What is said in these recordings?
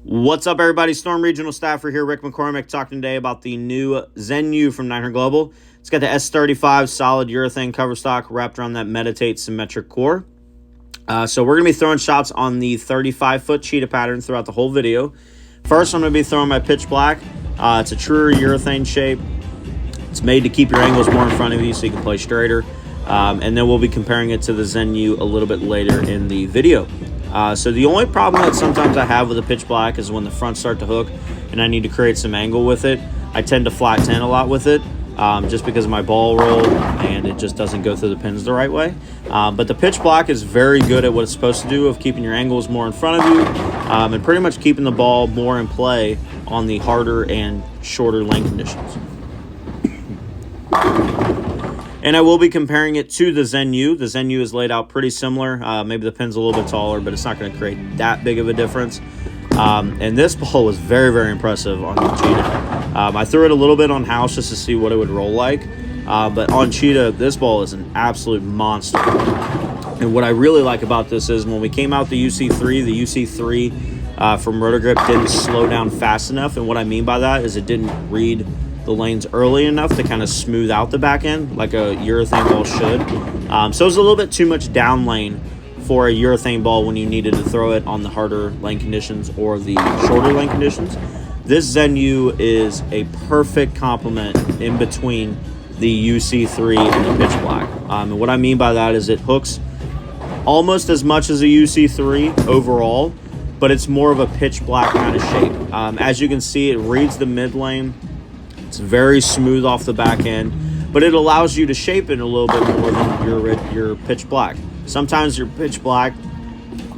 What's up, everybody? Storm Regional Staffer here, Rick McCormick, talking today about the new Zen U from 900 Global. It's got the S35 solid urethane cover stock wrapped around that Meditate Symmetric Core. So we're going to be throwing shots on the 35-foot cheetah pattern throughout the whole video. First, I'm going to be throwing my Pitch Black. It's a truer urethane shape. It's made to keep your angles more in front of you so you can play straighter. And then we'll be comparing it to the Zen U a little bit later in the video. So the only problem that sometimes I have with the Pitch Black is when the fronts start to hook and I need to create some angle with it. I tend to flat 10 a lot with it just because of my ball roll and it just doesn't go through the pins the right way. But the Pitch Black is very good at what it's supposed to do of keeping your angles more in front of you and pretty much keeping the ball more in play on the harder and shorter lane conditions. And I will be comparing it to the Zen U. The Zen U is laid out pretty similar. Maybe the pin's a little bit taller, but it's not going to create that big of a difference. And this ball was very, very impressive on the cheetah. I threw it a little bit on house just to see what it would roll like. But on cheetah, this ball is an absolute monster. And what I really like about this is when we came out the UC3 from Rotogrip didn't slow down fast enough. And what I mean by that is it didn't read the lanes early enough to kind of smooth out the back end like a urethane ball should. So it was a little bit too much down lane for a urethane ball when you needed to throw it on the harder lane conditions or the shorter lane conditions. This Zen U is a perfect complement in between the UC3 and the Pitch Black. And what I mean by that is it hooks almost as much as a UC3 overall, but it's more of a Pitch Black kind of shape. As you can see, it reads the mid lane. It's very smooth off the back end, but it allows you to shape it a little bit more than your Pitch Black. Sometimes your Pitch Black,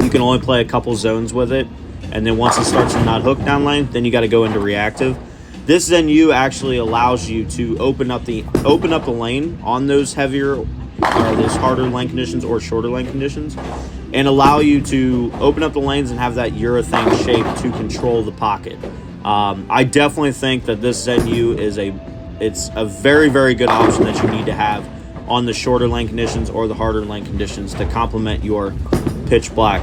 you can only play a couple zones with it, and then once it starts to not hook down lane, then you got to go into reactive. This Zen U actually allows you to open up the lane on those heavier or those harder lane conditions or shorter lane conditions, and allow you to open up the lanes and have that urethane shape to control the pocket. I definitely think that this Zen U is a very, very good option that you need to have on the shorter lane conditions or the harder lane conditions to complement your Pitch Black.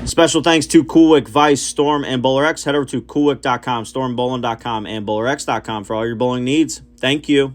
Special thanks to Coolwick, Vice, Storm, and BowlerX. Head over to coolwick.com, stormbowling.com, and bowlerx.com for all your bowling needs. Thank you.